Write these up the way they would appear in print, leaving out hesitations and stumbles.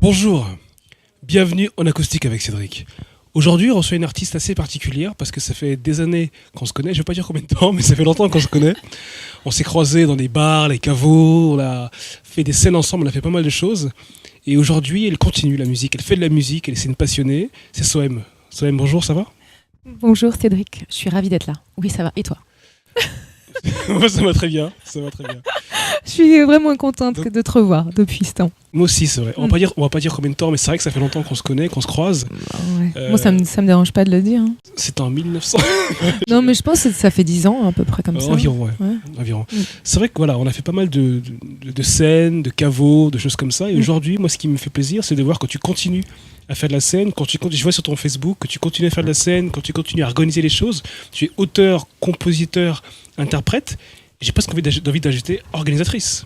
Bonjour, bienvenue en acoustique avec Cédric. Aujourd'hui, on reçoit une artiste assez particulière parce que ça fait des années qu'on se connaît. Je ne vais pas dire combien de temps, mais ça fait longtemps qu'on se connaît. On s'est croisés dans les bars, les caveaux, on a fait des scènes ensemble, on a fait pas mal de choses. Et aujourd'hui, elle continue la musique, elle fait de la musique, c'est une passionnée. C'est Soem. Soem, bonjour, ça va ? Bonjour Cédric, je suis ravie d'être là. Oui, ça va. Et toi ? Moi, ça va très bien, ça va très bien. Je suis vraiment contente de te revoir depuis ce temps. Moi aussi, c'est vrai. On va pas dire combien de temps, mais c'est vrai que ça fait longtemps qu'on se connaît, qu'on se croise. Ouais. Moi, ça me dérange pas de le dire. Hein. C'était en 1900. Non, mais je pense que ça fait 10 ans à peu près comme ça. Environ, ouais. Environ. C'est vrai que voilà, on a fait pas mal de scènes, de caveaux, de choses comme ça. Et aujourd'hui, moi, ce qui me fait plaisir, c'est de voir que tu continues à faire de la scène, je vois sur ton Facebook que tu continues à faire de la scène, quand tu continues à organiser les choses. Tu es auteur, compositeur, interprète. Et j'ai presque envie d'ajouter organisatrice.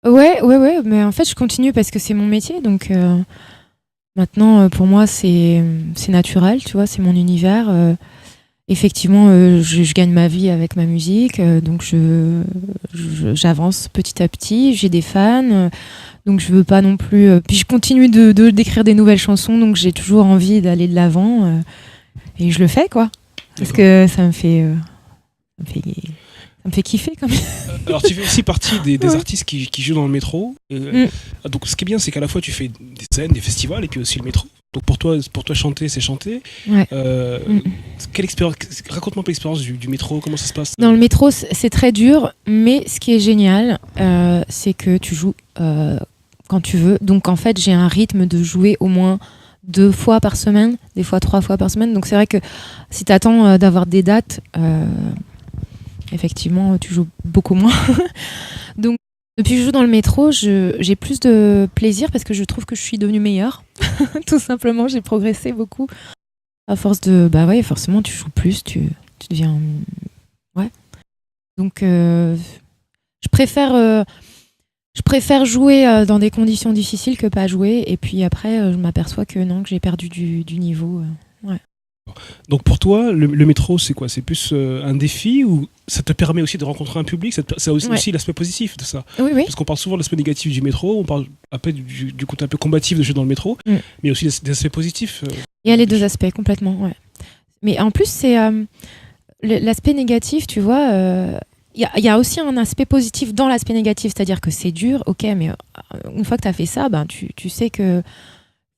Ouais, mais en fait, je continue parce que c'est mon métier. Donc maintenant, pour moi, c'est naturel, tu vois, c'est mon univers. Effectivement, je gagne ma vie avec ma musique, donc j'avance petit à petit. J'ai des fans, donc je veux pas non plus. Puis je continue d'écrire des nouvelles chansons, donc j'ai toujours envie d'aller de l'avant, et je le fais, quoi, parce que ça me fait kiffer quand même. Alors tu fais aussi partie des artistes qui jouent dans le métro. Donc ce qui est bien, c'est qu'à la fois tu fais des scènes, des festivals et puis aussi le métro. Donc pour toi chanter, c'est chanter. Ouais. Quelle expérience, raconte-moi un peu l'expérience du métro, comment ça se passe ? Dans le métro, c'est très dur, mais ce qui est génial, c'est que tu joues quand tu veux. Donc en fait, j'ai un rythme de jouer au moins 2 fois par semaine, des fois 3 fois par semaine. Donc c'est vrai que si tu attends d'avoir des dates, effectivement, tu joues beaucoup moins. Donc depuis que je joue dans le métro, j'ai plus de plaisir parce que je trouve que je suis devenue meilleure. Tout simplement, j'ai progressé beaucoup. À force de... Bah ouais, forcément, tu joues plus, tu deviens... Ouais. Donc, je préfère jouer dans des conditions difficiles que pas jouer. Et puis après, je m'aperçois que non, que j'ai perdu du niveau. Ouais. Donc pour toi, le métro, c'est quoi ? C'est plus un défi ou ça te permet aussi de rencontrer un public ? C'est aussi l'aspect positif de ça. Oui. Parce qu'on parle souvent de l'aspect négatif du métro, on parle un peu du côté un peu combatif de jouer dans le métro, mais aussi des aspects positifs. Il y a les 2 aspects, complètement, ouais. Mais en plus, c'est l'aspect négatif, tu vois... Il y a aussi un aspect positif dans l'aspect négatif, c'est-à-dire que c'est dur, ok, mais une fois que tu as fait ça, ben, tu sais que...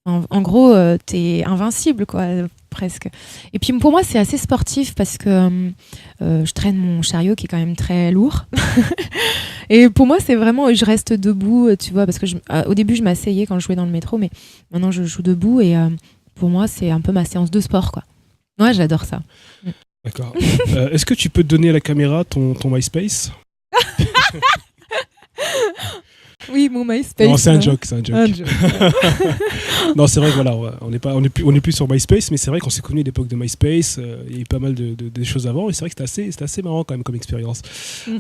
En gros, t'es invincible, quoi, presque. Et puis pour moi, c'est assez sportif parce que je traîne mon chariot qui est quand même très lourd. Et pour moi, c'est vraiment, je reste debout, tu vois, parce que au début, je m'asseyais quand je jouais dans le métro, mais maintenant, je joue debout et pour moi, c'est un peu ma séance de sport, quoi. Ouais, j'adore ça. D'accord. Est-ce que tu peux donner à la caméra ton MySpace ? Oui, mon MySpace. Non, c'est un joke. Non, c'est vrai que voilà, on n'est plus sur MySpace, mais c'est vrai qu'on s'est connus à l'époque de MySpace. Il y a eu pas mal de choses avant, et c'est vrai que c'était assez marrant quand même comme expérience.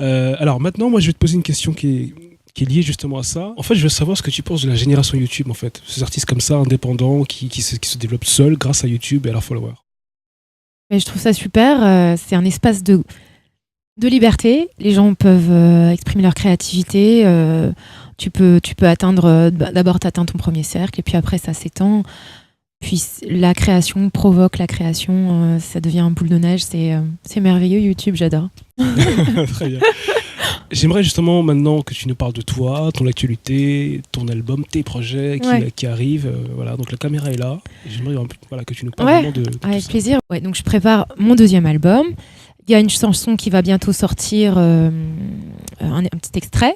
Alors maintenant, moi, je vais te poser une question qui est liée justement à ça. En fait, je veux savoir ce que tu penses de la génération YouTube, en fait. Ces artistes comme ça, indépendants, qui se développent seuls grâce à YouTube et à leurs followers. Mais je trouve ça super. C'est un espace de liberté. Les gens peuvent exprimer leur créativité. Tu peux atteindre... D'abord, tu atteins ton premier cercle et puis après, ça s'étend. Puis la création provoque la création. Ça devient un boule de neige. C'est merveilleux, YouTube. J'adore. Très bien. J'aimerais justement maintenant que tu nous parles de toi, ton actualité, ton album, tes projets qui arrivent. Voilà, donc la caméra est là. J'aimerais que tu nous parles vraiment de avec tout plaisir. Ouais, donc je prépare mon 2e album. Il y a une chanson qui va bientôt sortir, un petit extrait.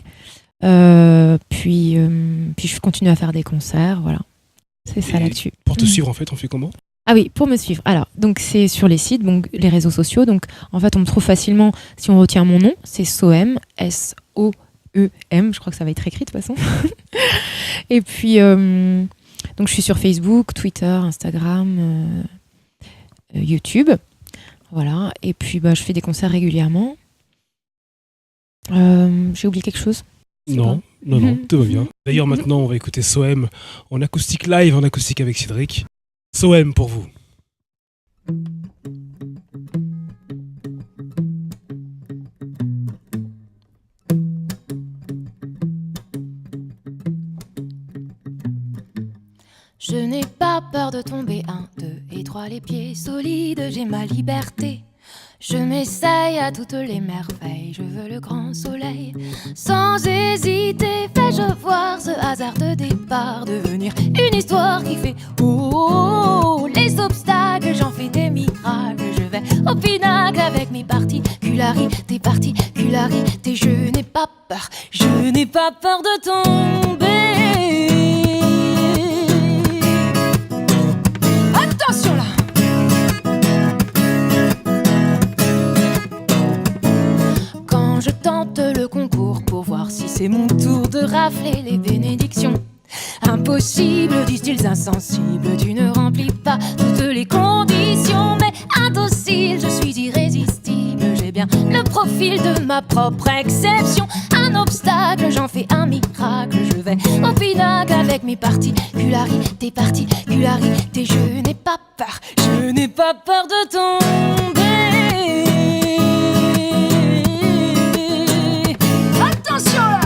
Puis je continue à faire des concerts. Voilà, c'est ça l'actu. Pour te suivre, en fait, on fait comment ? Ah oui, pour me suivre. Alors, donc c'est sur les sites, donc les réseaux sociaux. Donc, en fait, on me trouve facilement si on retient mon nom. C'est Soem, S-O-E-M. Je crois que ça va être écrit de toute façon. Et puis, donc je suis sur Facebook, Twitter, Instagram, YouTube. Voilà. Et puis, je fais des concerts régulièrement. J'ai oublié quelque chose ? Non, tout va bien. D'ailleurs, maintenant, on va écouter Soem en acoustique live, en acoustique avec Cédric. Soem pour vous. Je n'ai pas peur de tomber, 1, 2 et 3, les pieds solides, j'ai ma liberté. Je m'essaye à toutes les merveilles, je veux le grand soleil. Sans hésiter, fais-je voir ce hasard de départ devenir une histoire qui fait oh, les obstacles, j'en fais des miracles. Je vais au pinacle avec mes particularités, je n'ai pas peur, je n'ai pas peur de tomber. Attention là! Quand je tente le concours pour voir si c'est mon tour de rafler les bénédictions, impossible, disent-ils insensibles, tu ne remplis pas toutes les conditions. Mais indocile, je suis irrésistible, j'ai bien le profil de ma propre exception. Un obstacle, j'en fais un miracle, je vais au pinacle avec mes particularités, je n'ai pas peur, je n'ai pas peur de tomber. Attention là!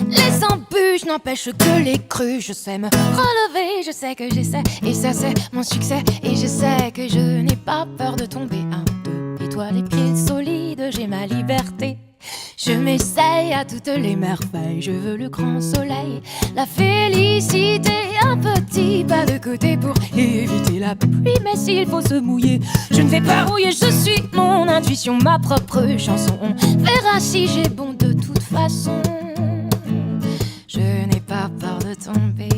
Les embûches n'empêchent que les crues. Je sais me relever, je sais que j'essaie, et ça c'est mon succès. Et je sais que je n'ai pas peur de tomber. 1, 2 et 3, les pieds solides, j'ai ma liberté. Je m'essaye à toutes les merveilles, je veux le grand soleil, la félicité, un petit pas de côté pour éviter la pluie. Mais s'il faut se mouiller, je ne vais pas rouiller, je suis mon intuition, ma propre chanson. On verra si j'ai bon de toute façon. Je n'ai pas peur de tomber.